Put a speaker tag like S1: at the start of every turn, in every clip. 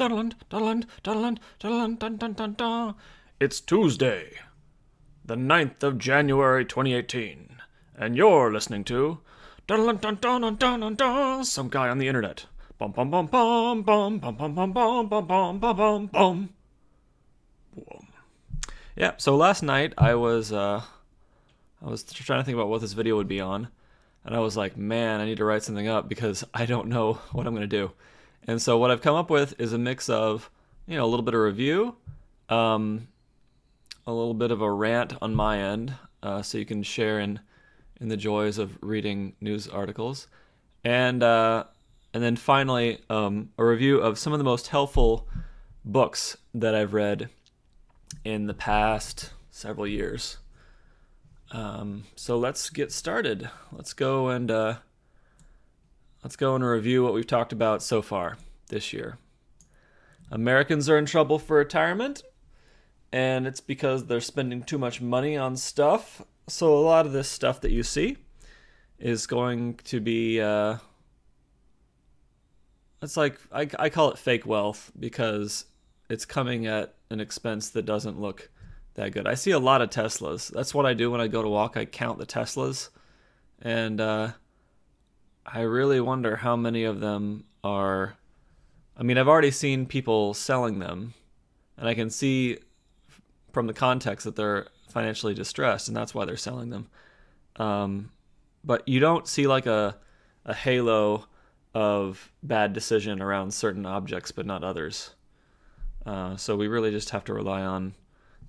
S1: It's Tuesday, the 9th of January 2018, and you're listening to some guy on the internet. Bum bum bum bum bum bum bum bum bum bum bum bum bum. Yeah, so last night I was trying to think about what this video would be on, and I was like, man, I need to write something up because I don't know what I'm going to do. And so what I've come up with is a mix of, a little bit of review, a little bit of a rant on my end, so you can share in the joys of reading news articles, and then finally a review of some of the most helpful books that I've read in the past several years. So let's get started. Let's go and review what we've talked about so far this year. Americans are in trouble for retirement, and it's because they're spending too much money on stuff. So a lot of this stuff that you see is going to be, it's like, I call it fake wealth because it's coming at an expense that doesn't look that good. I see a lot of Teslas. That's what I do when I go to walk. I count the Teslas, and I really wonder how many of them are, I've already seen people selling them, and I can see from the context that they're financially distressed, and that's why they're selling them. But you don't see like a halo of bad decision around certain objects, but not others. So we really just have to rely on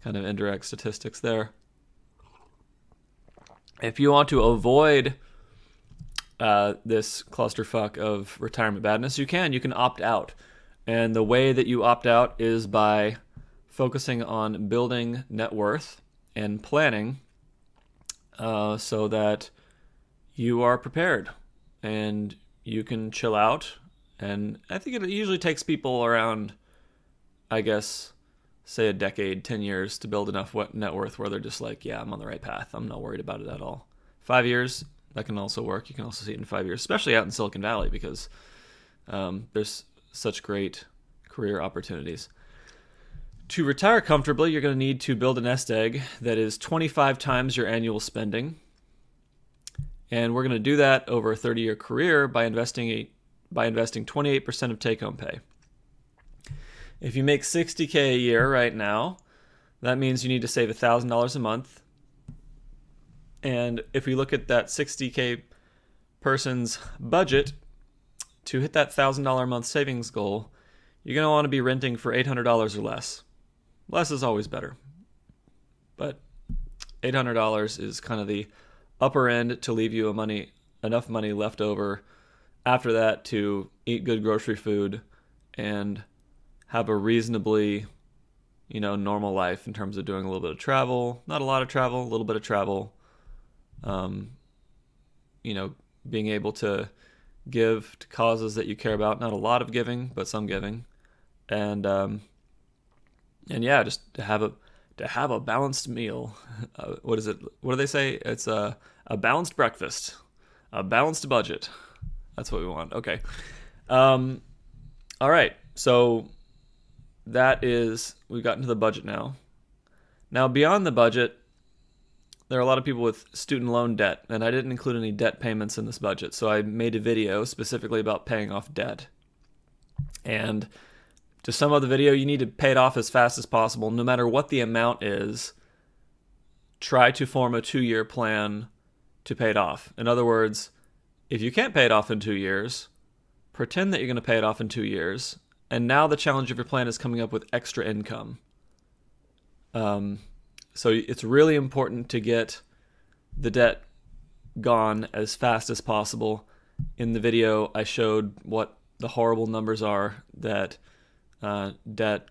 S1: kind of indirect statistics there. If you want to avoid this clusterfuck of retirement badness, you can opt out. And the way that you opt out is by focusing on building net worth and planning so that you are prepared and you can chill out. And I think it usually takes people around, I guess, say a decade, 10 years to build enough net worth where they're just like, yeah, I'm on the right path. I'm not worried about it at all. 5 years, that can also work. You can also see it in 5 years, especially out in Silicon Valley because there's such great career opportunities. To retire comfortably, you're going to need to build a nest egg that is 25 times your annual spending. And we're going to do that over a 30-year career by investing 28% of take-home pay. If you make $60K a year right now, that means you need to save $1,000 a month. And if we look at that $60K person's budget, to hit that $1,000 a month savings goal, you're going to want to be renting for $800 or less. Less is always better. But $800 is kind of the upper end to leave you enough money left over after that to eat good grocery food and have a reasonably, normal life in terms of doing a little bit of travel, not a lot of travel, a little bit of travel, being able to give to causes that you care about, not a lot of giving, but some giving, and yeah, just to have a balanced meal. What is it? What do they say? It's a balanced breakfast, a balanced budget. That's what we want. Okay. All right. So we've gotten to the budget now. Now, beyond the budget, there are a lot of people with student loan debt, and I didn't include any debt payments in this budget, so I made a video specifically about paying off debt. And to sum up the video, you need to pay it off as fast as possible, no matter what the amount is. Try to form a 2-year plan to pay it off. In other words, if you can't pay it off in 2 years, pretend that you're going to pay it off in 2 years, and now the challenge of your plan is coming up with extra income. So it's really important to get the debt gone as fast as possible. In the video, I showed what the horrible numbers are that debt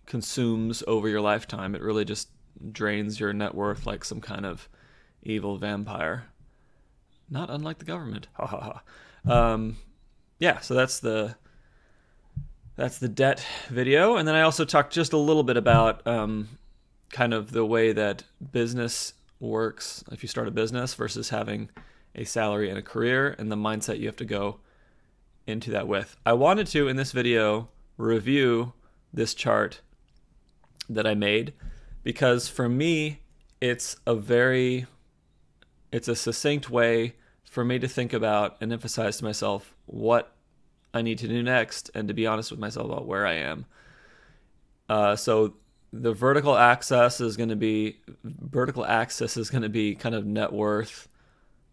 S1: consumes over your lifetime. It really just drains your net worth like some kind of evil vampire. Not unlike the government. Ha ha ha. Yeah, so that's the debt video. And then I also talked just a little bit about kind of the way that business works if you start a business versus having a salary and a career, and the mindset you have to go into that with. I wanted to, in this video, review this chart that I made, because for me, it's a succinct way for me to think about and emphasize to myself what I need to do next, and to be honest with myself about where I am. So the vertical axis is going to be kind of net worth,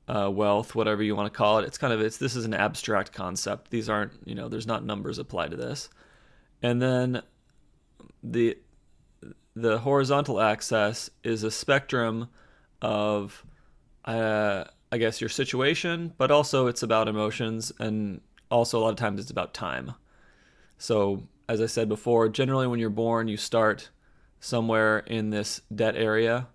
S1: wealth, whatever you want to call it. This is an abstract concept. These aren't, there's not numbers applied to this. And then the horizontal axis is a spectrum of, I guess, your situation, but also it's about emotions, and also a lot of times it's about time. So as I said before, generally when you're born, you start somewhere in this debt area.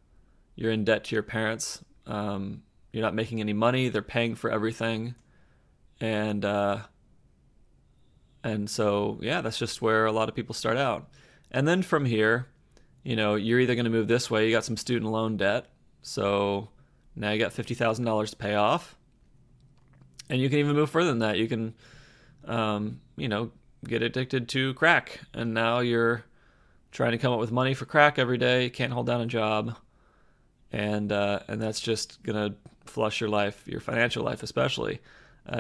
S1: You're in debt to your parents. You're not making any money. They're paying for everything. And so, yeah, that's just where a lot of people start out. And then from here, you're either going to move this way. You got some student loan debt. So now you got $50,000 to pay off. And you can even move further than that. You can, get addicted to crack. And now you're trying to come up with money for crack every day. You can't hold down a job. And that's just going to flush your life, your financial life especially,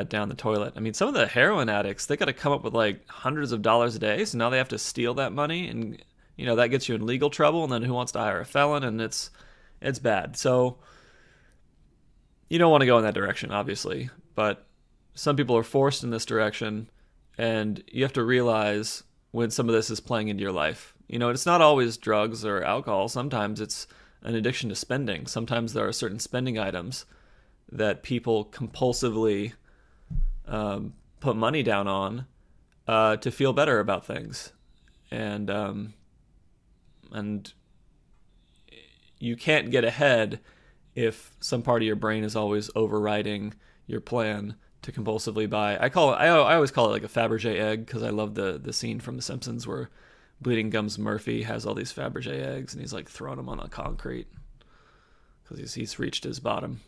S1: down the toilet. I mean, some of the heroin addicts, they got to come up with like hundreds of dollars a day. So now they have to steal that money, and that gets you in legal trouble. And then who wants to hire a felon? And it's bad. So you don't want to go in that direction, obviously. But some people are forced in this direction, and you have to realize when some of this is playing into your life. It's not always drugs or alcohol. Sometimes it's an addiction to spending. Sometimes there are certain spending items that people compulsively put money down on to feel better about things, and you can't get ahead if some part of your brain is always overriding your plan to compulsively buy. I always call it like a Fabergé egg, because I love the scene from The Simpsons where Bleeding Gums Murphy has all these Fabergé eggs and he's like throwing them on the concrete because he's reached his bottom.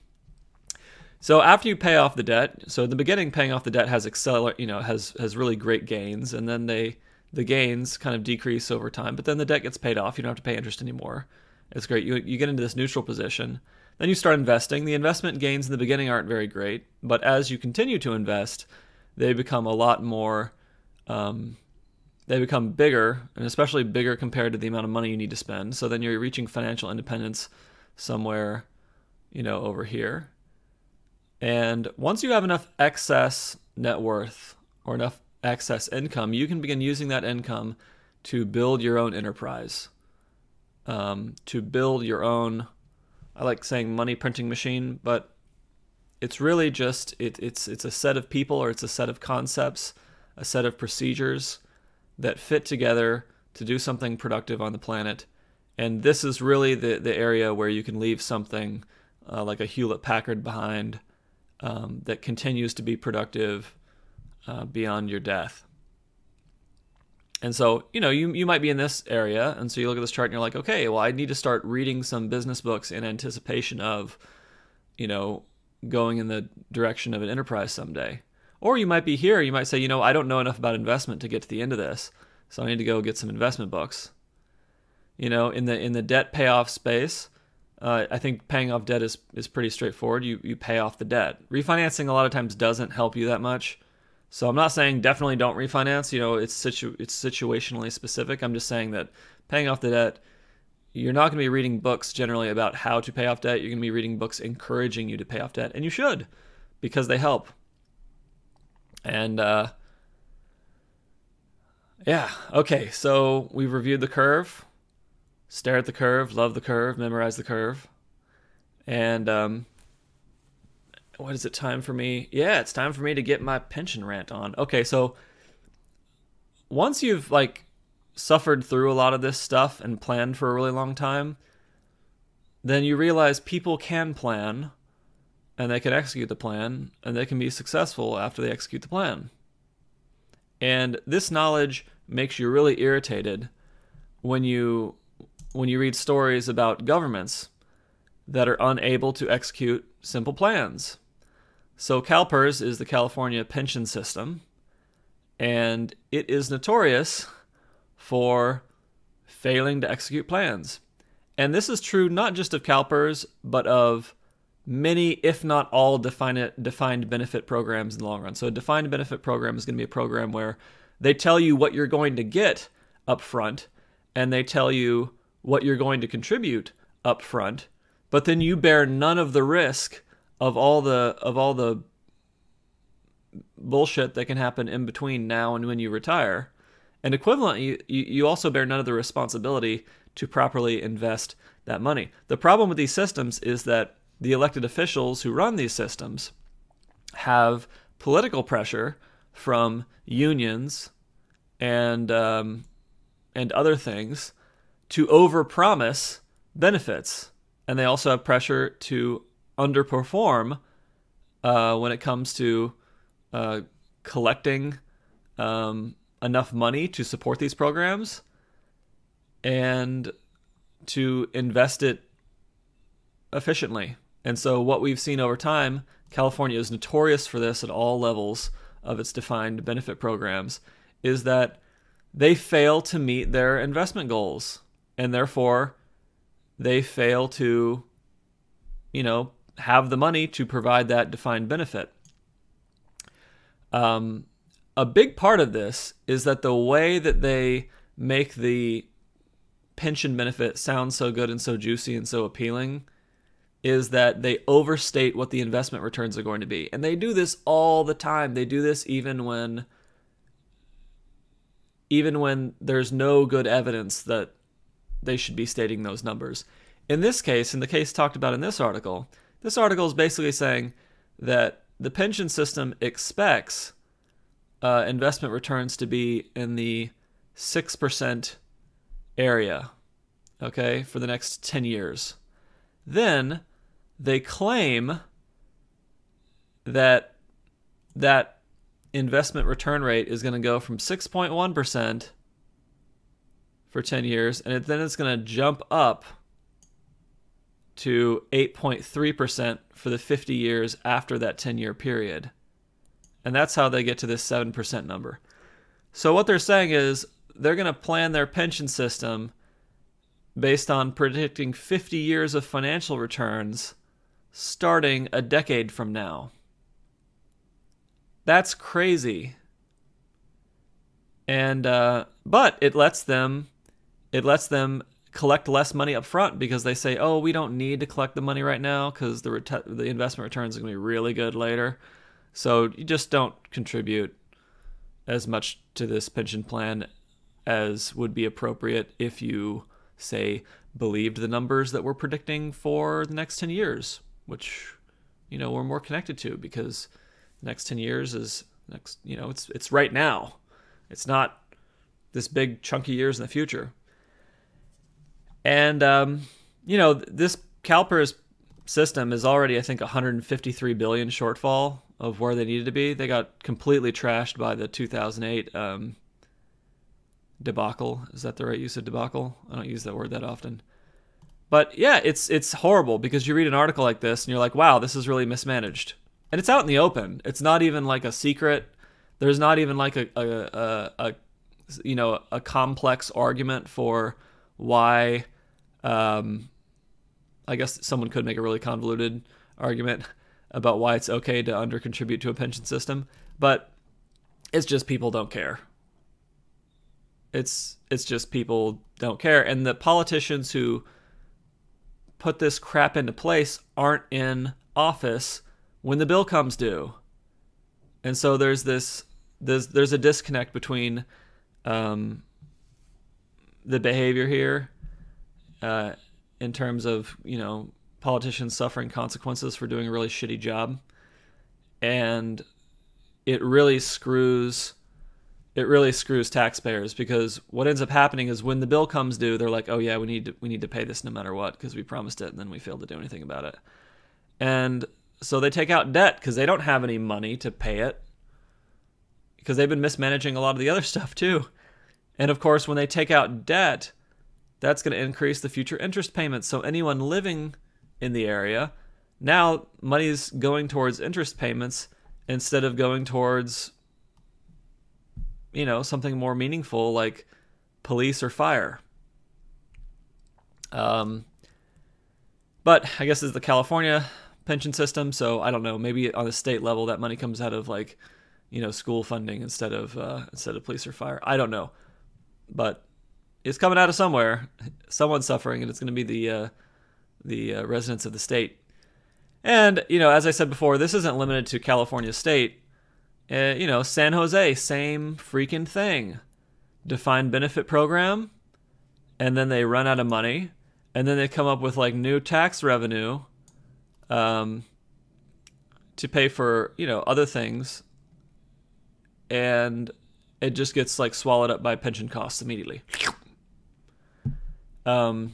S1: So after you pay off the debt, so in the beginning, paying off the debt has has really great gains, and then the gains kind of decrease over time, but then the debt gets paid off. You don't have to pay interest anymore. It's great. You get into this neutral position. Then you start investing. The investment gains in the beginning aren't very great, but as you continue to invest, they become a lot more, they become bigger, and especially bigger compared to the amount of money you need to spend. So then you're reaching financial independence somewhere, over here. And once you have enough excess net worth or enough excess income, you can begin using that income to build your own enterprise, to build your own, I like saying money printing machine, but it's really just, it's a set of people, or it's a set of concepts, a set of procedures that fit together to do something productive on the planet. And this is really the area where you can leave something like a Hewlett-Packard behind, that continues to be productive beyond your death. And so, you might be in this area, and so you look at this chart and you're like, okay, well, I need to start reading some business books in anticipation of, going in the direction of an enterprise someday. Or you might be here, you might say, I don't know enough about investment to get to the end of this, so I need to go get some investment books. In the debt payoff space, I think paying off debt is pretty straightforward. You pay off the debt. Refinancing a lot of times doesn't help you that much. So I'm not saying definitely don't refinance. It's situationally specific. I'm just saying that paying off the debt, you're not going to be reading books generally about how to pay off debt. You're going to be reading books encouraging you to pay off debt, and you should, because they help. And yeah, okay. So we've reviewed the curve. Stare at the curve, love the curve, memorize the curve. And what is it time for me? Yeah, it's time for me to get my pension rant on. Okay, so once you've suffered through a lot of this stuff and planned for a really long time, then you realize people can plan, and they can execute the plan, and they can be successful after they execute the plan. And this knowledge makes you really irritated when you read stories about governments that are unable to execute simple plans. So CalPERS is the California pension system, and it is notorious for failing to execute plans. And this is true not just of CalPERS, but of many, if not all, defined benefit programs in the long run. So a defined benefit program is going to be a program where they tell you what you're going to get up front, and they tell you what you're going to contribute up front, but then you bear none of the risk of all the bullshit that can happen in between now and when you retire. And equivalently, you also bear none of the responsibility to properly invest that money. The problem with these systems is that the elected officials who run these systems have political pressure from unions and other things to overpromise benefits, and they also have pressure to underperform when it comes to collecting enough money to support these programs and to invest it efficiently. And so what we've seen over time, California is notorious for this at all levels of its defined benefit programs, is that they fail to meet their investment goals, and therefore they fail to, have the money to provide that defined benefit. A big part of this is that the way that they make the pension benefit sound so good and so juicy and so appealing is that they overstate what the investment returns are going to be. And they do this all the time. They do this even when there's no good evidence that they should be stating those numbers. In this case, in the case talked about in this article is basically saying that the pension system expects investment returns to be in the 6% area, okay, for the next 10 years. Then they claim that that investment return rate is going to go from 6.1% for 10 years, and then it's going to jump up to 8.3% for the 50 years after that 10-year period. And that's how they get to this 7% number. So what they're saying is they're going to plan their pension system based on predicting 50 years of financial returns starting a decade from now. That's crazy. And but it lets them collect less money up front because they say, oh, we don't need to collect the money right now because the investment returns are going to be really good later. So you just don't contribute as much to this pension plan as would be appropriate if you, say, believed the numbers that we're predicting for the next 10 years, which, we're more connected to because the next 10 years is it's right now. It's not this big chunky years in the future. And, this CalPERS system is already, I think, $153 billion shortfall of where they needed to be. They got completely trashed by the 2008 debacle. Is that the right use of debacle? I don't use that word that often. But yeah, it's horrible because you read an article like this and you're like, wow, this is really mismanaged. And it's out in the open. It's not even like a secret. There's not even like a complex argument for why. I guess someone could make a really convoluted argument about why it's okay to under-contribute to a pension system, but it's just people don't care. It's just people don't care, and the politicians who put this crap into place aren't in office when the bill comes due. And so there's a disconnect between the behavior here in terms of, politicians suffering consequences for doing a really shitty job. And it really screws taxpayers, because what ends up happening is when the bill comes due, they're like, oh yeah, we need to pay this no matter what because we promised it, and then we failed to do anything about it. And so they take out debt because they don't have any money to pay it because they've been mismanaging a lot of the other stuff too. And of course, when they take out debt, that's going to increase the future interest payments. So anyone living in the area, now money's going towards interest payments instead of going towards something more meaningful like police or fire. But I guess it's the California pension system, so I don't know. Maybe on the state level, that money comes out of like, school funding instead of police or fire. I don't know, but it's coming out of somewhere. Someone's suffering, and it's going to be the residents of the state. And as I said before, this isn't limited to California state. San Jose, same freaking thing. Defined benefit program, and then they run out of money, and then they come up with like new tax revenue to pay for other things, and it just gets like swallowed up by pension costs immediately. And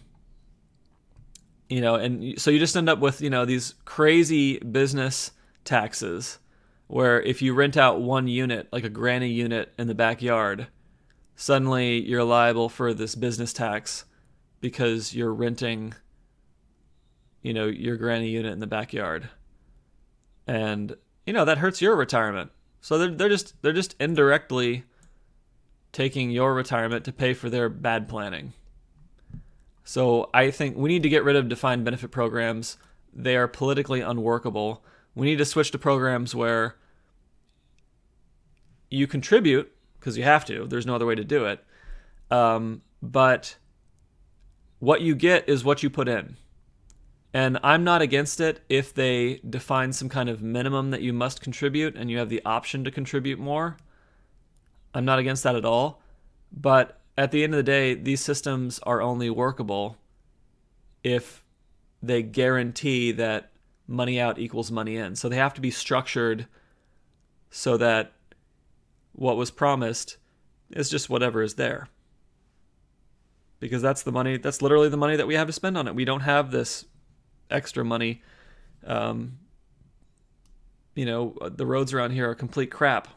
S1: so you just end up with these crazy business taxes where if you rent out one unit, like a granny unit in the backyard, suddenly you're liable for this business tax because you're renting your granny unit in the backyard, and that hurts your retirement. So they're just indirectly taking your retirement to pay for their bad planning. So I think we need to get rid of defined benefit programs. They are politically unworkable. We need to switch to programs where you contribute because you have to. There's no other way to do it. But what you get is what you put in. And I'm not against it if they define some kind of minimum that you must contribute and you have the option to contribute more. I'm not against that at all. But at the end of the day, these systems are only workable if they guarantee that money out equals money in. So they have to be structured so that what was promised is just whatever is there. Because that's the money, that's literally the money that we have to spend on it. We don't have this extra money. The roads around here are complete crap.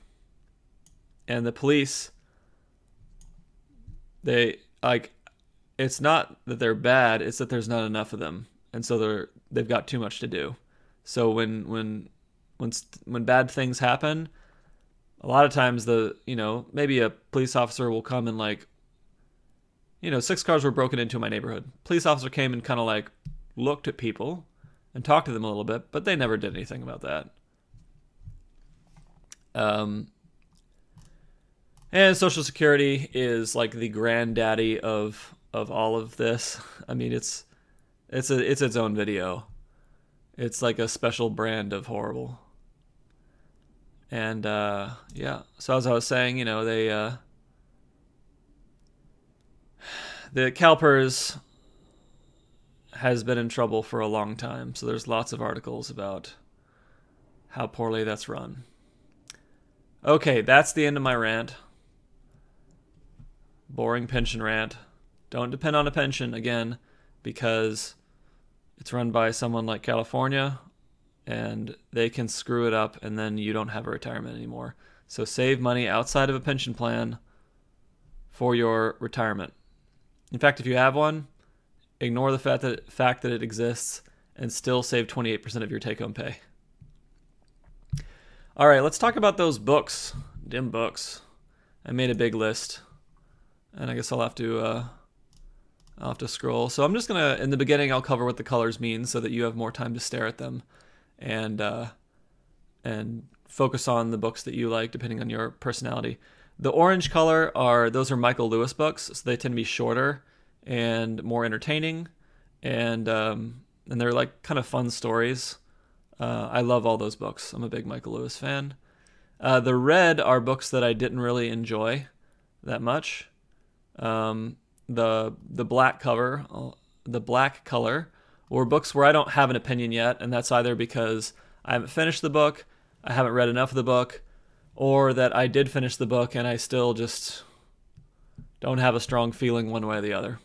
S1: And the police, it's not that they're bad, it's that there's not enough of them. And so they've got too much to do. So when bad things happen, a lot of times maybe a police officer will come and 6 cars were broken into in my neighborhood. Police officer came and kind of looked at people and talked to them a little bit, but they never did anything about that. And Social Security is like the granddaddy of all of this. I mean, it's its own video. It's like a special brand of horrible. And yeah, so as I was saying, the CalPERS has been in trouble for a long time. So there's lots of articles about how poorly that's run. Okay, that's the end of my rant. Boring pension rant. Don't depend on a pension, again, because it's run by someone like California, and they can screw it up, and then you don't have a retirement anymore. So save money outside of a pension plan for your retirement. In fact, if you have one, ignore the fact that it exists and still save 28% of your take-home pay. All right, let's talk about those books. Dim books. I made a big list, and I guess I'll have to scroll. So I'm just gonna, in the beginning, I'll cover what the colors mean so that you have more time to stare at them, and focus on the books that you like, depending on your personality. The orange color those are Michael Lewis books, so they tend to be shorter and more entertaining, and they're like kind of fun stories. I love all those books. I'm a big Michael Lewis fan. The red are books that I didn't really enjoy that much. The black color were books where I don't have an opinion yet, and that's either because I haven't finished the book, I haven't read enough of the book, or that I did finish the book and I still just don't have a strong feeling one way or the other.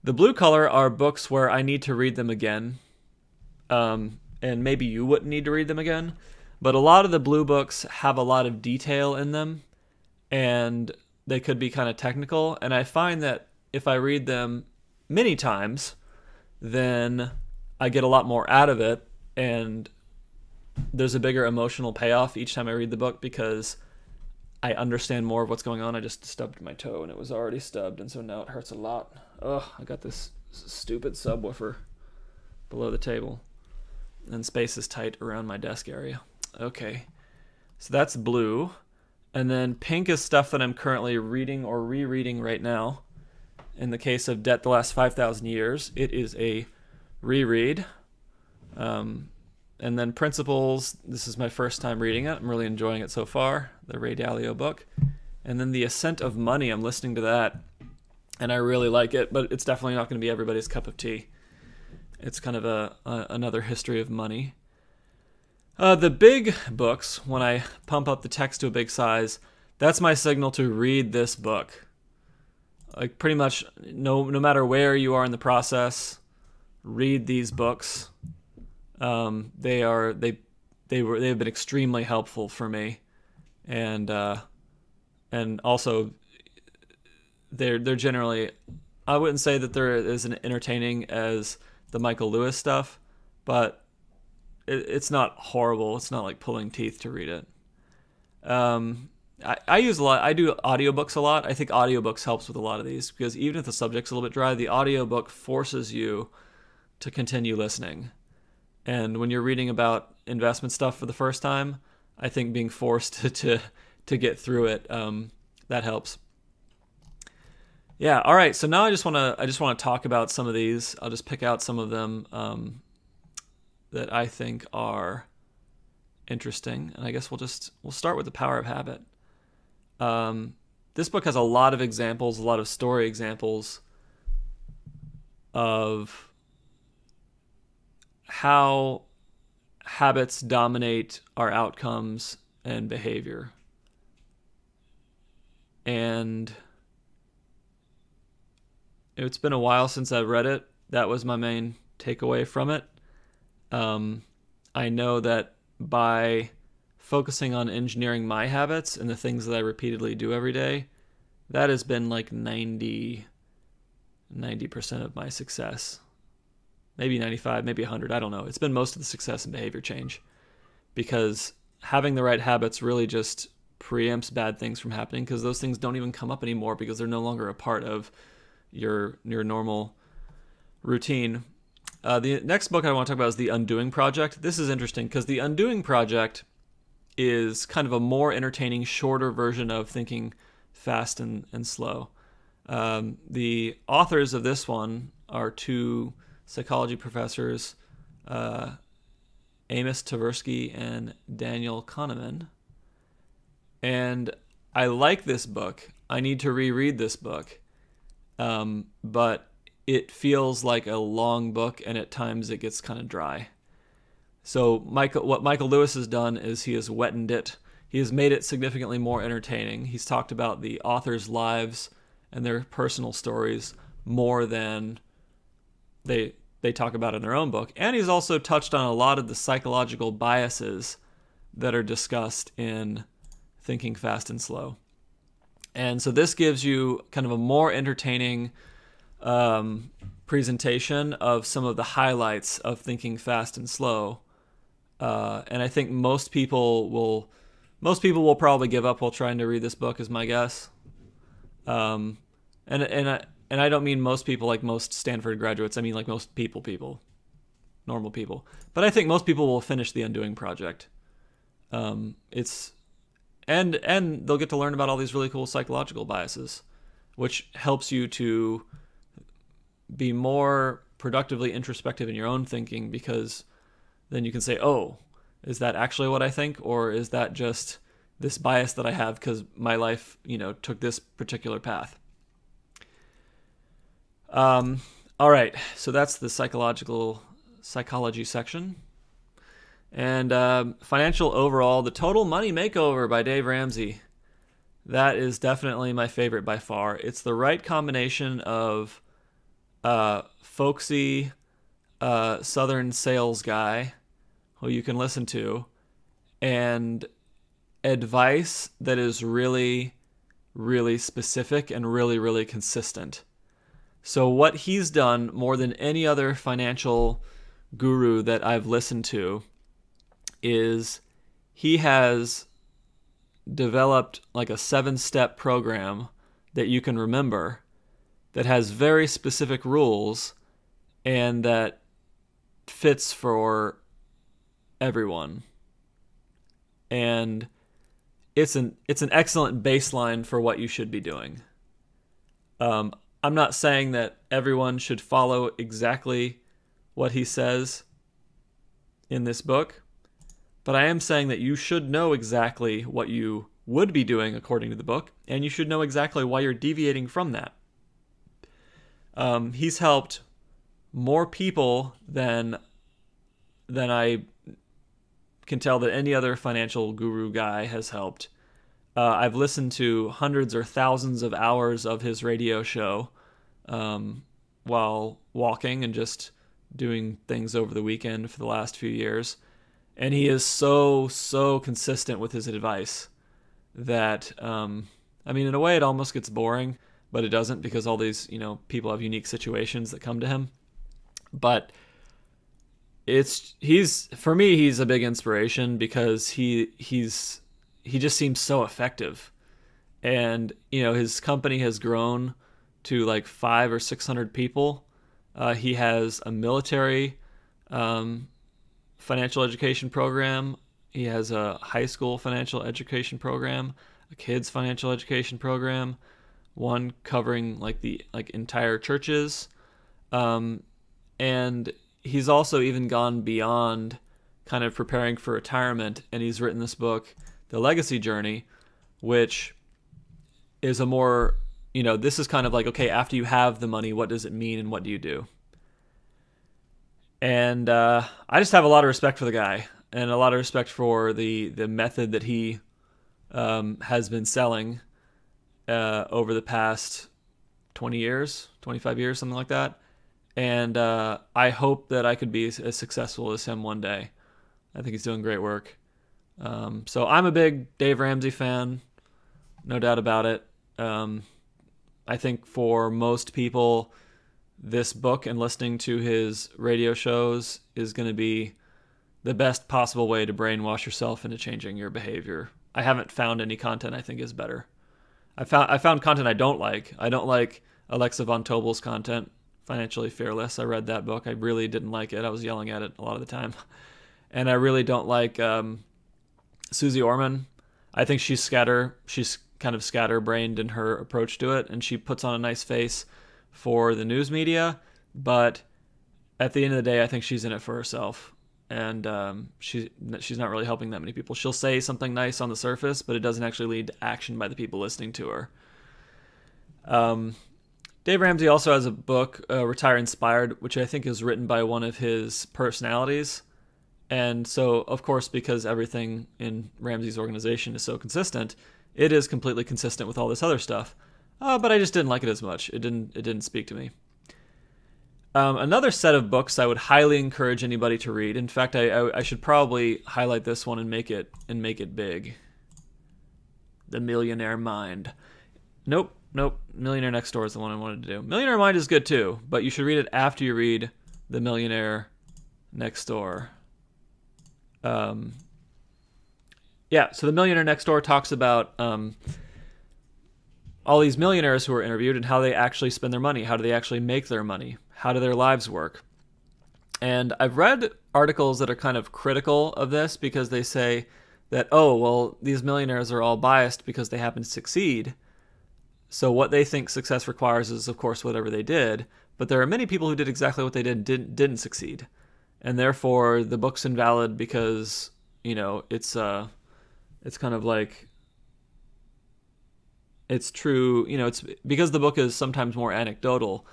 S1: The blue color are books where I need to read them again, and maybe you wouldn't need to read them again, but a lot of the blue books have a lot of detail in them, and they could be kind of technical, and I find that if I read them many times, then I get a lot more out of it, and there's a bigger emotional payoff each time I read the book, because I understand more of what's going on. I just stubbed my toe and it was already stubbed, and so now it hurts a lot. Ugh, I got this stupid subwoofer below the table, and space is tight around my desk area. Okay, so that's blue, and then pink is stuff that I'm currently reading or rereading right now. In the case of Debt: The Last 5,000 Years, it is a reread. And then Principles, this is my first time reading it. I'm really enjoying it so far, the Ray Dalio book. And then The Ascent of Money, I'm listening to that, and I really like it, but it's definitely not going to be everybody's cup of tea. It's kind of another history of money. The big books, when I pump up the text to a big size, that's my signal to read this book. Like pretty much no matter where you are in the process, read these books. They've been extremely helpful for me, and also they're generally, I wouldn't say that they're as entertaining as the Michael Lewis stuff, but it's not horrible. It's not like pulling teeth to read it. I use a lot. I do audiobooks a lot. I think audiobooks helps with a lot of these because even if the subject's a little bit dry, the audiobook forces you to continue listening. And when you're reading about investment stuff for the first time, I think being forced to get through it, that helps. Yeah. All right. So now I just want to talk about some of these. I'll just pick out some of them that I think are interesting, and I guess we'll start with The Power of Habit. This book has a lot of examples, a lot of story examples of how habits dominate our outcomes and behavior. And it's been a while since I've read it. That was my main takeaway from it. I know that by focusing on engineering my habits and the things that I repeatedly do every day, that has been like 90% of my success. Maybe 95, maybe 100, I don't know. It's been most of the success in behavior change, because having the right habits really just preempts bad things from happening, because those things don't even come up anymore because they're no longer a part of your normal routine. The next book I want to talk about is The Undoing Project. This is interesting because The Undoing Project is kind of a more entertaining, shorter version of Thinking Fast and Slow. The authors of this one are two psychology professors, Amos Tversky and Daniel Kahneman. And I like this book. I need to reread this book. But it feels like a long book, and at times it gets kind of dry. So what Michael Lewis has done is he has wetted it. He has made it significantly more entertaining. He's talked about the authors' lives and their personal stories more than they talk about in their own book. And he's also touched on a lot of the psychological biases that are discussed in Thinking Fast and Slow. And so this gives you kind of a more entertaining presentation of some of the highlights of Thinking Fast and Slow. And I think most people will probably give up while trying to read this book, is my guess. And I don't mean most people like most Stanford graduates. I mean like most normal people. But I think most people will finish The Undoing Project. And they'll get to learn about all these really cool psychological biases, which helps you to be more productively introspective in your own thinking, because then you can say, oh, is that actually what I think? Or is that just this bias that I have because my life, took this particular path? All right, so that's the psychology section. And Financial Overall, The Total Money Makeover by Dave Ramsey. That is definitely my favorite by far. It's the right combination of folksy Southern sales guy who you can listen to, and advice that is really, really specific and really, really consistent. So what he's done more than any other financial guru that I've listened to is he has developed like a 7-step program that you can remember that has very specific rules and that fits for everyone. And it's an excellent baseline for what you should be doing. I'm not saying that everyone should follow exactly what he says in this book, but I am saying that you should know exactly what you would be doing according to the book, and you should know exactly why you're deviating from that. He's helped more people than I can tell that any other financial guru guy has helped. I've listened to hundreds or thousands of hours of his radio show while walking and just doing things over the weekend for the last few years. And he is so consistent with his advice that, in a way it almost gets boring, but it doesn't, because all these, people have unique situations that come to him. But for me, he's a big inspiration because he just seems so effective. And, his company has grown to like 500 or 600 people. He has a military financial education program. He has a high school financial education program, a kids financial education program, one covering the entire churches. And he's also even gone beyond kind of preparing for retirement, and he's written this book, The Legacy Journey, which is a more, this is kind of like, okay, after you have the money, what does it mean and what do you do? And I just have a lot of respect for the guy, and a lot of respect for the method that he has been selling over the past 20 years, 25 years, something like that. And I hope that I could be as successful as him one day. I think he's doing great work. So I'm a big Dave Ramsey fan, no doubt about it. I think for most people, this book and listening to his radio shows is going to be the best possible way to brainwash yourself into changing your behavior. I haven't found any content I think is better. I found content I don't like. I don't like Alexa von Tobel's content, Financially Fearless. I read that book. I really didn't like it. I was yelling at it a lot of the time. And I really don't like Susie Orman. I think she's kind of scatterbrained in her approach to it, and she puts on a nice face for the news media, but at the end of the day, I think she's in it for herself, and she's not really helping that many people. She'll say something nice on the surface, but it doesn't actually lead to action by the people listening to her. Dave Ramsey also has a book, Retire Inspired, which I think is written by one of his personalities. And so, of course, because everything in Ramsey's organization is so consistent, it is completely consistent with all this other stuff. But I just didn't like it as much. It didn't speak to me. Another set of books I would highly encourage anybody to read. In fact, I should probably highlight this one and make it big. The Millionaire Mind. Nope. Millionaire Next Door is the one I wanted to do. Millionaire Mind is good too, but you should read it after you read The Millionaire Next Door. So The Millionaire Next Door talks about all these millionaires who are interviewed and how they actually spend their money. How do they actually make their money? How do their lives work? And I've read articles that are kind of critical of this because they say that, these millionaires are all biased because they happen to succeed. So what they think success requires is, of course, whatever they did. But there are many people who did exactly what they didn't succeed. And therefore, the book's invalid because, it's kind of like, it's true, it's because the book is sometimes more anecdotal,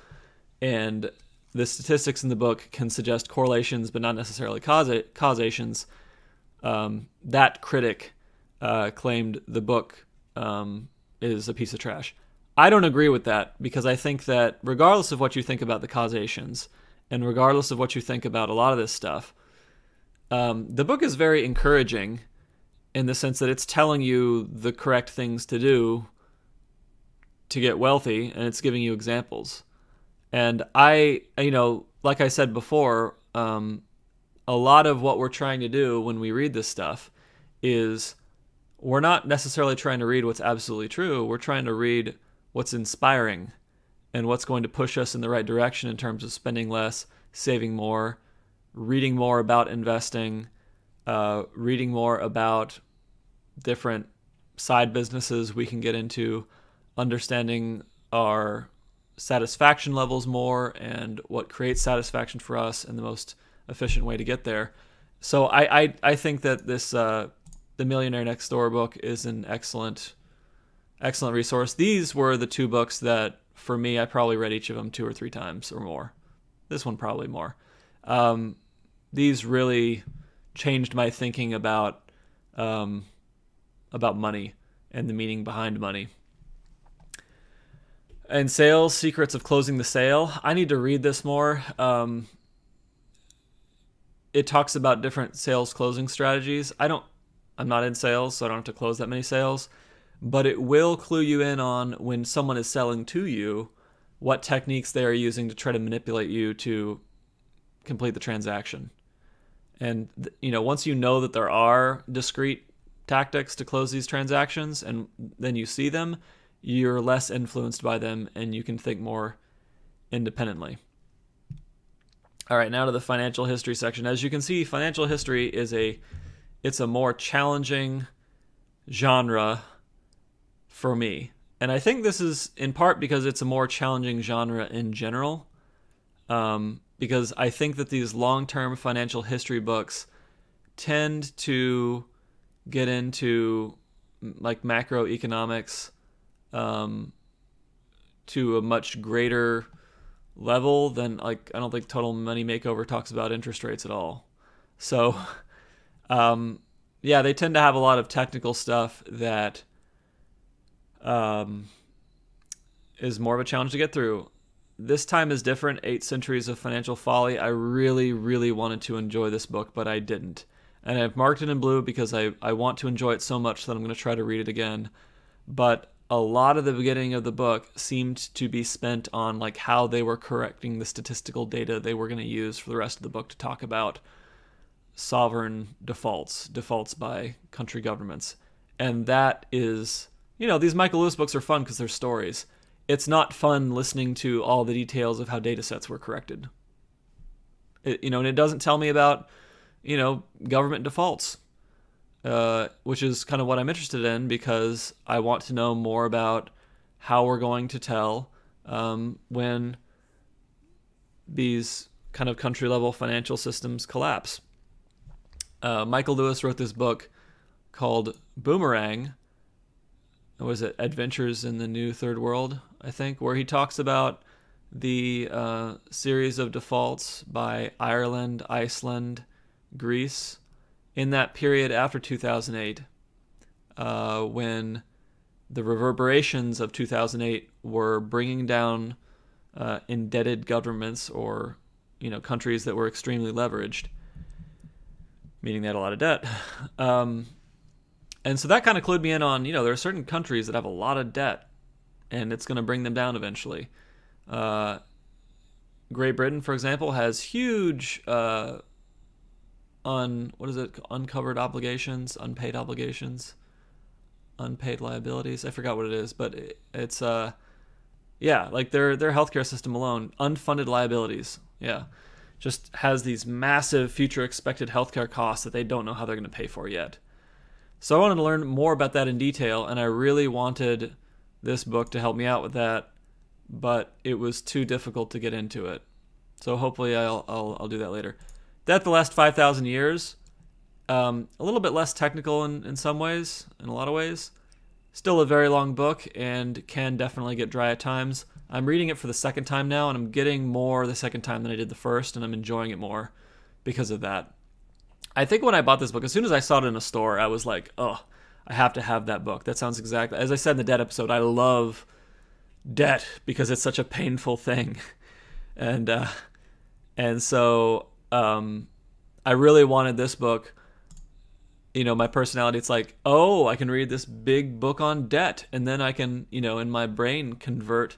S1: and the statistics in the book can suggest correlations but not necessarily causations. That critic claimed the book is a piece of trash. I don't agree with that, because I think that regardless of what you think about the causations, and regardless of what you think about a lot of this stuff, the book is very encouraging in the sense that it's telling you the correct things to do to get wealthy, and it's giving you examples. And like I said before, a lot of what we're trying to do when we read this stuff is we're not necessarily trying to read what's absolutely true. We're trying to read what's inspiring and what's going to push us in the right direction in terms of spending less, saving more, reading more about investing, reading more about different side businesses we can get into, understanding our satisfaction levels more and what creates satisfaction for us and the most efficient way to get there. So I think that this The Millionaire Next Door book is an excellent resource. These were the two books that, for me, I probably read each of them 2 or 3 times or more. This one probably more. These really changed my thinking about money and the meaning behind money. And Sales, Secrets of Closing the Sale. I need to read this more. It talks about different sales closing strategies. I'm not in sales, so I don't have to close that many sales. But it will clue you in on when someone is selling to you, what techniques they are using to try to manipulate you to complete the transaction. And once you know that there are discrete tactics to close these transactions, and then you see them, you're less influenced by them and you can think more independently. All right, now to the financial history section. As you can see, financial history is a more challenging genre for me. And I think this is in part because it's a more challenging genre in general. Because I think that these long-term financial history books tend to get into like macroeconomics to a much greater level than, like, I don't think Total Money Makeover talks about interest rates at all. So yeah, they tend to have a lot of technical stuff that is more of a challenge to get through. This time is different. 8 Centuries of Financial Folly. I really, really wanted to enjoy this book, but I didn't. And I've marked it in blue because I want to enjoy it so much that I'm going to try to read it again. But a lot of the beginning of the book seemed to be spent on like how they were correcting the statistical data they were going to use for the rest of the book to talk about sovereign defaults by country governments. And that is, these Michael Lewis books are fun because they're stories. It's not fun listening to all the details of how data sets were corrected. And it doesn't tell me about, government defaults, which is kind of what I'm interested in because I want to know more about how we're going to tell when these kind of country-level financial systems collapse. Michael Lewis wrote this book called Boomerang. Was it Adventures in the New Third World, I think, where he talks about the series of defaults by Ireland, Iceland, Greece in that period after 2008, when the reverberations of 2008 were bringing down indebted governments or countries that were extremely leveraged, meaning they had a lot of debt. And so that kind of clued me in on, there are certain countries that have a lot of debt, and it's going to bring them down eventually. Great Britain, for example, has huge uncovered obligations, unpaid obligations, unpaid liabilities. I forgot what it is, but it's like their healthcare system alone, unfunded liabilities. Yeah, just has these massive future expected healthcare costs that they don't know how they're going to pay for yet. So I wanted to learn more about that in detail, and I really wanted this book to help me out with that, but it was too difficult to get into it. So hopefully I'll do that later. Death the Last 5,000 Years, a little bit less technical in some ways, in a lot of ways. Still a very long book and can definitely get dry at times. I'm reading it for the second time now, and I'm getting more the second time than I did the first, and I'm enjoying it more because of that. I think when I bought this book, as soon as I saw it in a store, I was like, oh, I have to have that book. That sounds exactly, as I said in the debt episode, I love debt because it's such a painful thing. And so I really wanted this book. My personality, it's like, oh, I can read this big book on debt, and then I can, in my brain convert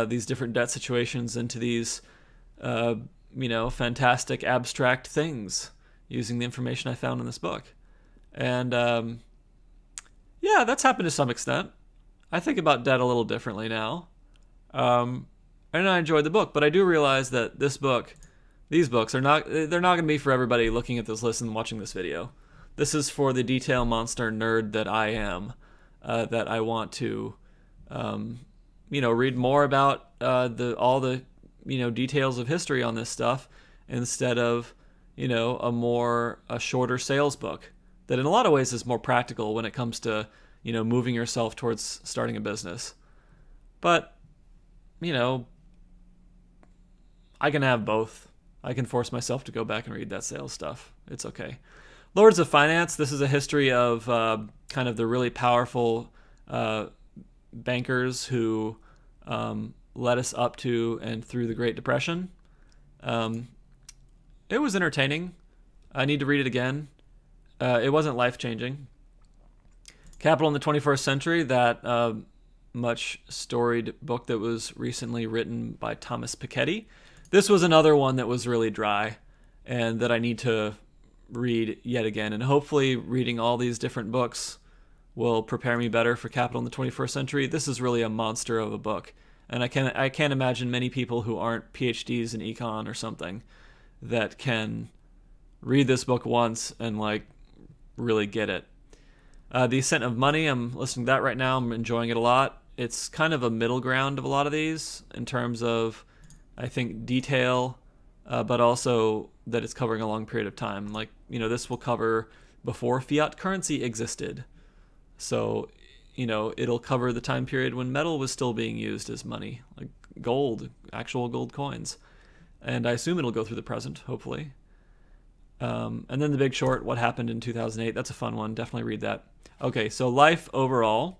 S1: these different debt situations into these, fantastic abstract things using the information I found in this book. And Yeah, that's happened to some extent. I think about debt a little differently now. Um, and I enjoyed the book, but I do realize that these books they're not going to be for everybody looking at this list and watching this video. This is for the detail monster nerd that I am, that I want to, um, read more about the all the details of history on this stuff instead of a shorter sales book that in a lot of ways is more practical when it comes to moving yourself towards starting a business. But you know, I can have both. I can force myself to go back and read that sales stuff. It's okay. Lords of Finance. This is a history of kind of the really powerful bankers who led us up to and through the Great Depression. Um, it was entertaining. I need to read it again. It wasn't life changing. Capital in the 21st Century, that much storied book that was recently written by Thomas Piketty. This was another one that was really dry and that I need to read yet again. And hopefully reading all these different books will prepare me better for Capital in the 21st Century. This is really a monster of a book. And I can't imagine many people who aren't PhDs in econ or something that can read this book once and like really get it. The Ascent of Money, I'm listening to that right now. I'm enjoying it a lot. It's kind of a middle ground of a lot of these in terms of, I think, detail, but also that it's covering a long period of time. Like, this will cover before fiat currency existed. So, it'll cover the time period when metal was still being used as money, like gold, actual gold coins. And I assume it'll go through the present, hopefully. And then The Big Short, What Happened in 2008. That's a fun one. Definitely read that. Okay, so life overall.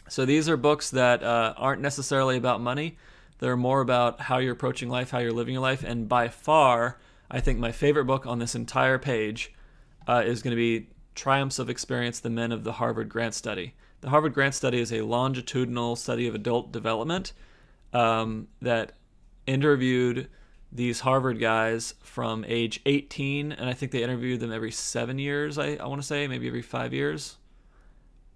S1: So these are books that aren't necessarily about money. They're more about how you're approaching life, how you're living your life. And by far, I think my favorite book on this entire page is going to be Triumphs of Experience, The Men of the Harvard Grant Study. The Harvard Grant Study is a longitudinal study of adult development that interviewed these Harvard guys from age 18, and I think they interviewed them every 7 years, I want to say, maybe every 5 years.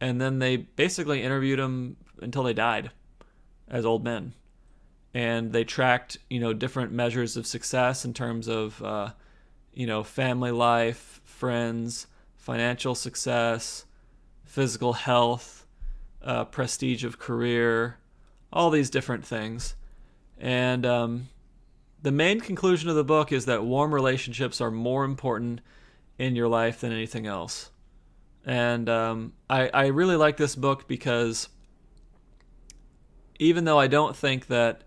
S1: And then they basically interviewed them until they died as old men. And they tracked, different measures of success in terms of, family life, friends, financial success, physical health, prestige of career, all these different things. And the main conclusion of the book is that warm relationships are more important in your life than anything else. And I really like this book because even though I don't think that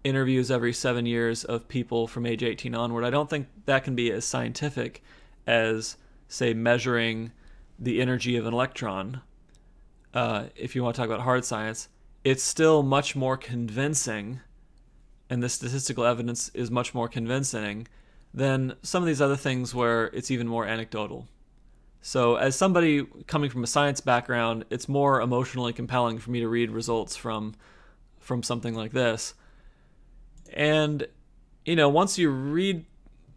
S1: interviews every 7 years of people from age 18 onward, I don't think that can be as scientific as, say, measuring the energy of an electron. If you want to talk about hard science, it's still much more convincing, and the statistical evidence is much more convincing than some of these other things where it's even more anecdotal. So as somebody coming from a science background, it's more emotionally compelling for me to read results from something like this. And once you read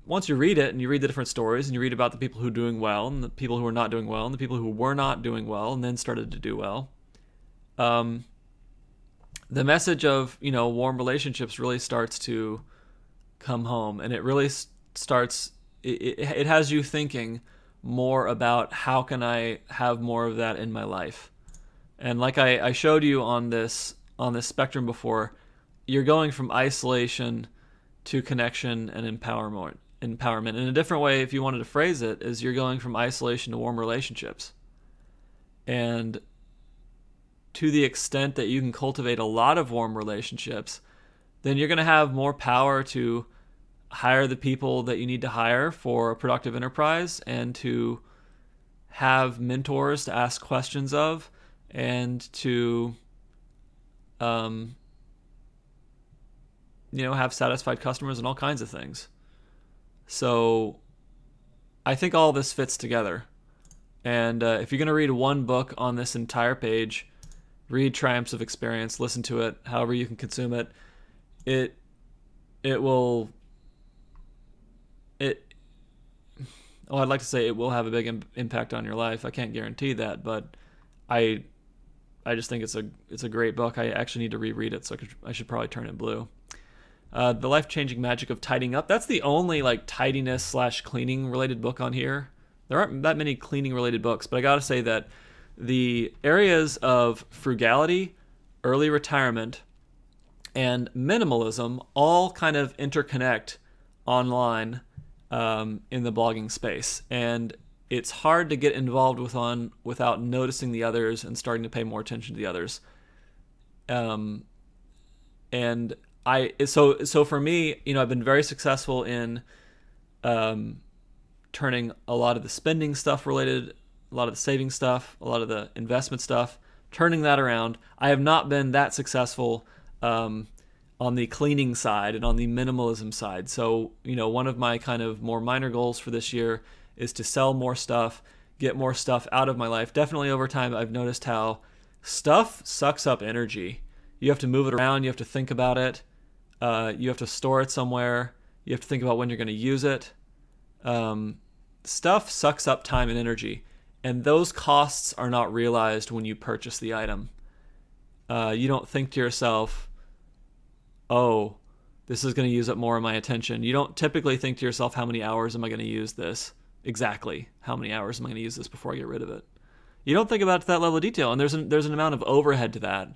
S1: it and you read the different stories and you read about the people who are doing well and the people who are not doing well and the people who were not doing well and then started to do well, the message of warm relationships really starts to come home, and it really starts. It has you thinking more about how can I have more of that in my life. And like I showed you on this spectrum before, you're going from isolation to connection and empowerment. In a different way, if you wanted to phrase it, is you're going from isolation to warm relationships. And to the extent that you can cultivate a lot of warm relationships, then you're going to have more power to hire the people that you need to hire for a productive enterprise and to have mentors to ask questions of and to have satisfied customers and all kinds of things. So I think all this fits together. And if you're going to read one book on this entire page, read Triumphs of Experience, listen to it, however you can consume it. I'd like to say it will have a big impact on your life. I can't guarantee that, but I just think it's a great book. I actually need to reread it, so I should probably turn it blue. The Life-Changing Magic of Tidying Up. That's the only like tidiness / cleaning related book on here. There aren't that many cleaning related books, but I gotta say that the areas of frugality, early retirement, and minimalism all kind of interconnect online in the blogging space. And it's hard to get involved with one without noticing the others and starting to pay more attention to the others. And so for me, I've been very successful in turning a lot of the spending stuff related, a lot of the saving stuff, a lot of the investment stuff, turning that around. I have not been that successful on the cleaning side and on the minimalism side. So, one of my kind of more minor goals for this year is to sell more stuff, get more stuff out of my life. Definitely over time, I've noticed how stuff sucks up energy. You have to move it around. You have to think about it. You have to store it somewhere. You have to think about when you're going to use it. Stuff sucks up time and energy, and those costs are not realized when you purchase the item. You don't think to yourself, oh, this is going to use up more of my attention. You don't typically think to yourself, how many hours am I going to use this? Exactly. How many hours am I going to use this before I get rid of it? You don't think about it to that level of detail, and there's an amount of overhead to that,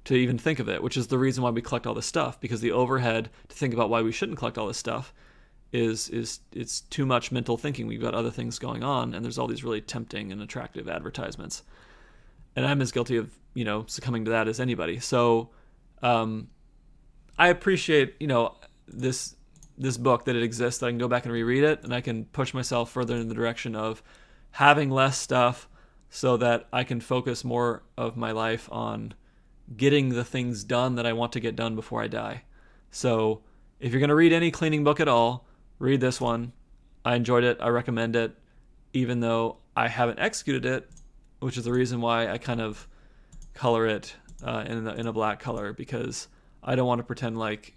S1: to even think of it, which is the reason why we collect all this stuff, because the overhead to think about why we shouldn't collect all this stuff is it's too much mental thinking. We've got other things going on, and there's all these really tempting and attractive advertisements. And I'm as guilty of, succumbing to that as anybody. So I appreciate, this book, that it exists, that I can go back and reread it, and I can push myself further in the direction of having less stuff so that I can focus more of my life on getting the things done that I want to get done before I die. So if you're going to read any cleaning book at all, read this one. I enjoyed it. I recommend it, even though I haven't executed it, which is the reason why I kind of color it in a black color, because I don't want to pretend like,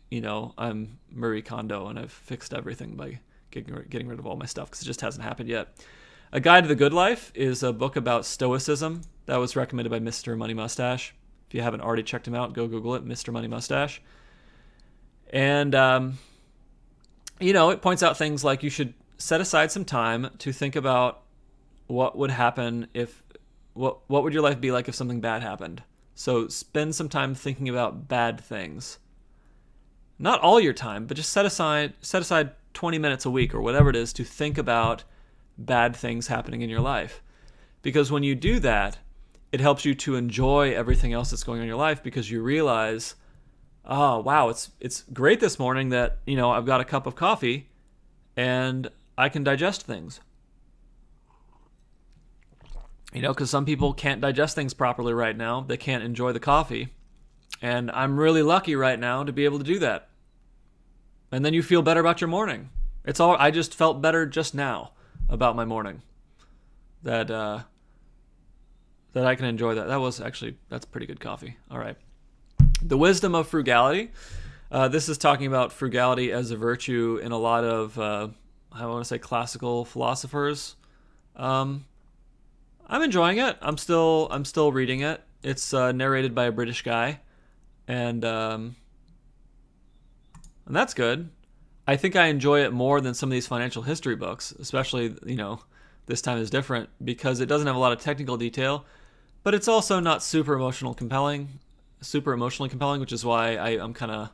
S1: I'm Marie Kondo and I've fixed everything by getting rid of all my stuff, because it just hasn't happened yet. A Guide to the Good Life is a book about Stoicism that was recommended by Mr. Money Mustache. If you haven't already checked him out, go Google it, Mr. Money Mustache. And, it points out things like you should set aside some time to think about what would happen what would your life be like if something bad happened. So spend some time thinking about bad things. Not all your time, but just set aside 20 minutes a week or whatever it is to think about bad things happening in your life. Because when you do that, it helps you to enjoy everything else that's going on in your life, because you realize, oh, wow, it's great this morning that, I've got a cup of coffee and I can digest things. Because some people can't digest things properly right now. They can't enjoy the coffee. And I'm really lucky right now to be able to do that. And then you feel better about your morning. I just felt better just now about my morning. That I can enjoy that. That's pretty good coffee. All right. The Wisdom of Frugality. This is talking about frugality as a virtue in a lot of, I want to say, classical philosophers. I'm enjoying it. I'm still reading it. It's narrated by a British guy, and that's good. I think I enjoy it more than some of these financial history books, especially, this time is different because it doesn't have a lot of technical detail, but it's also not super emotionally compelling, which is why I'm kind of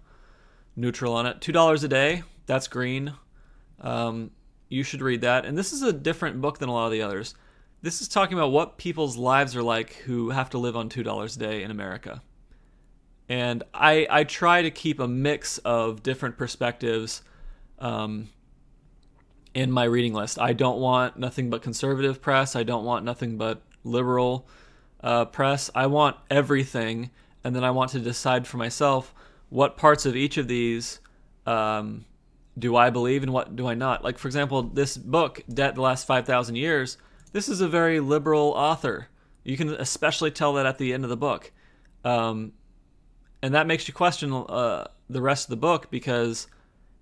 S1: neutral on it. $2 a day, that's green. You should read that. And this is a different book than a lot of the others. This is talking about what people's lives are like who have to live on $2 a day in America. And I try to keep a mix of different perspectives in my reading list. I don't want nothing but conservative press. I don't want nothing but liberal press. I want everything, and then I want to decide for myself what parts of each of these do I believe and what do I not. Like, for example, this book, Debt the Last 5,000 Years, this is a very liberal author. You can especially tell that at the end of the book. And that makes you question the rest of the book, because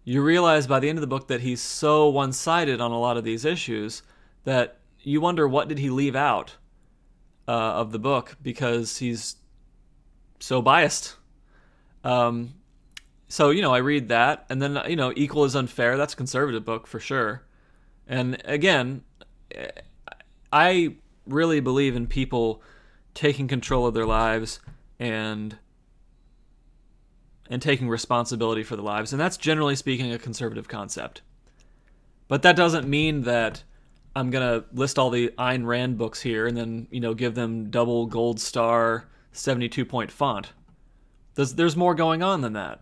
S1: you realize by the end of the book that he's so one-sided on a lot of these issues that you wonder, what did he leave out? of the book because he's so biased. So, I read that, and then, Equal is Unfair. That's a conservative book for sure. And again, I really believe in people taking control of their lives and taking responsibility for their lives. And that's generally speaking a conservative concept. But that doesn't mean that I'm going to list all the Ayn Rand books here and then, give them double gold star 72-point font. There's more going on than that.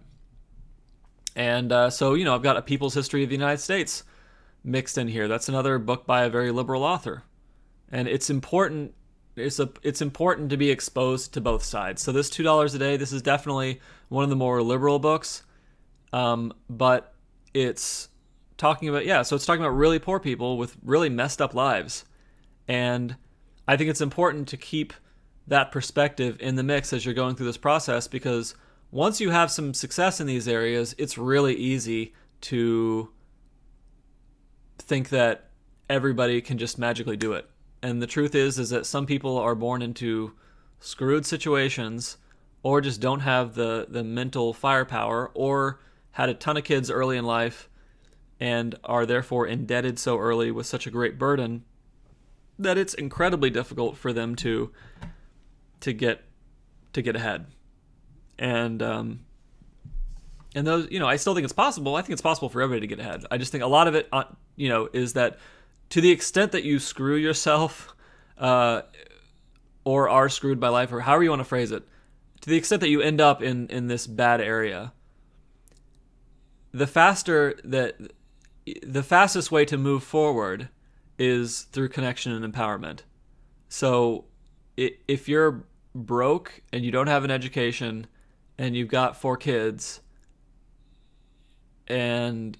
S1: And so, I've got A People's History of the United States mixed in here. That's another book by a very liberal author. And it's important important to be exposed to both sides. So this $2 a day, this is definitely one of the more liberal books. But it's talking about, it's talking about really poor people with really messed up lives. And I think it's important to keep that perspective in the mix as you're going through this process, because once you have some success in these areas, it's really easy to think that everybody can just magically do it. And the truth is that some people are born into screwed situations, or just don't have the mental firepower, or had a ton of kids early in life and are therefore indebted so early with such a great burden that it's incredibly difficult for them to get ahead. And those, I still think it's possible. I think it's possible for everybody to get ahead. I just think a lot of it, is that to the extent that you screw yourself, or are screwed by life, or however you want to phrase it, to the extent that you end up in this bad area, the fastest way to move forward is through connection and empowerment. So if you're broke and you don't have an education and you've got 4 kids and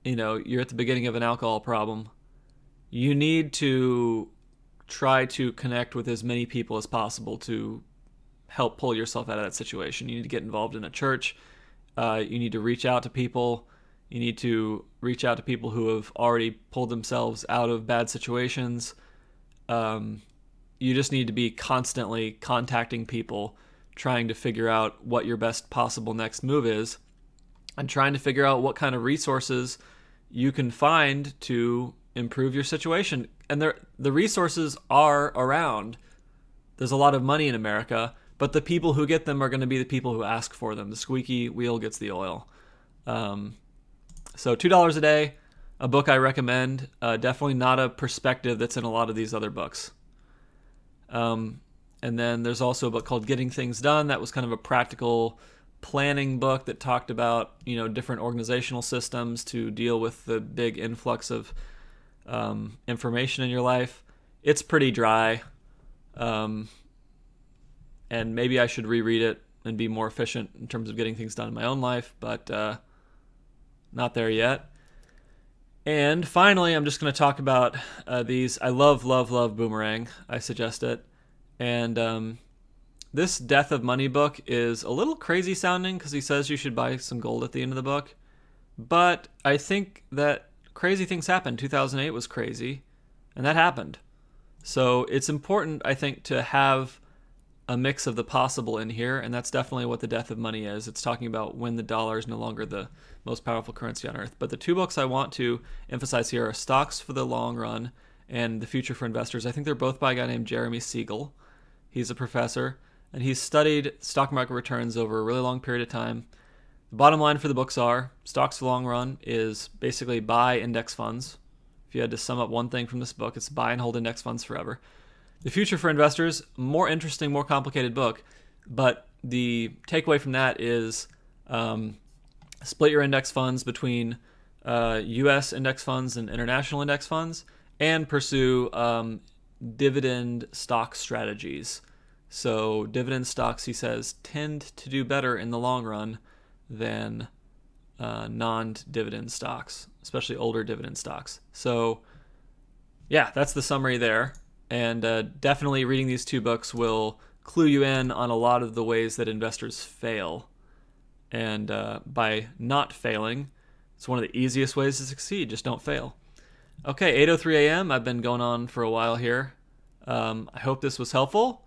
S1: you're at the beginning of an alcohol problem, you need to try to connect with as many people as possible to help pull yourself out of that situation. You need to get involved in a church. You need to reach out to people. You need to reach out to people who have already pulled themselves out of bad situations. You just need to be constantly contacting people, trying to figure out what your best possible next move is, and trying to figure out what kind of resources you can find to improve your situation. And the resources are around. There's a lot of money in America, but the people who get them are going to be the people who ask for them. The squeaky wheel gets the oil. So $2 a day, a book I recommend. Definitely not a perspective that's in a lot of these other books. And then there's also a book called Getting Things Done. That was kind of a practical planning book that talked about, different organizational systems to deal with the big influx of information in your life. It's pretty dry. And maybe I should reread it and be more efficient in terms of getting things done in my own life, but not there yet. And finally, I'm just going to talk about these. I love Boomerang. I suggest it. And this Death of Money book is a little crazy sounding because he says you should buy some gold at the end of the book. But I think that crazy things happen. 2008 was crazy, and that happened. So it's important, I think, to have a mix of the possible in here, and that's definitely what the Death of Money is. It's talking about when the dollar is no longer the most powerful currency on earth. But the 2 books I want to emphasize here are Stocks for the Long Run and The Future for Investors. I think they're both by a guy named Jeremy Siegel. He's a professor, and he's studied stock market returns over a really long period of time. The bottom line for the books are, Stocks for the Long Run is basically buy index funds. If you had to sum up one thing from this book, it's buy and hold index funds forever. The Future for Investors, more interesting, more complicated book, but the takeaway from that is split your index funds between U.S. index funds and international index funds, and pursue dividend stock strategies. So dividend stocks, he says, tend to do better in the long run than non-dividend stocks, especially older dividend stocks. So yeah, that's the summary there. And definitely reading these 2 books will clue you in on a lot of the ways that investors fail. And by not failing, it's one of the easiest ways to succeed. Just don't fail. Okay, 8:03 a.m. I've been going on for a while here. I hope this was helpful.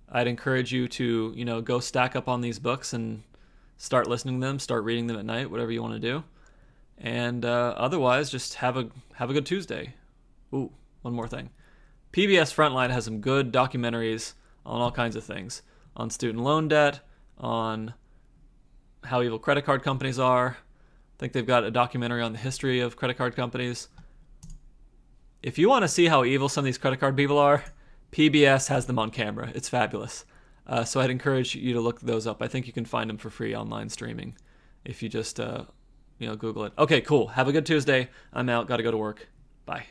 S1: I'd encourage you to, go stack up on these books and start listening to them, start reading them at night, whatever you want to do. And otherwise, just have a good Tuesday. Ooh, one more thing. PBS Frontline has some good documentaries on all kinds of things. On student loan debt, on how evil credit card companies are. I think they've got a documentary on the history of credit card companies. If you want to see how evil some of these credit card people are, PBS has them on camera. It's fabulous. So I'd encourage you to look those up. I think you can find them for free online streaming if you just Google it. Okay, cool. Have a good Tuesday. I'm out. Got to go to work. Bye.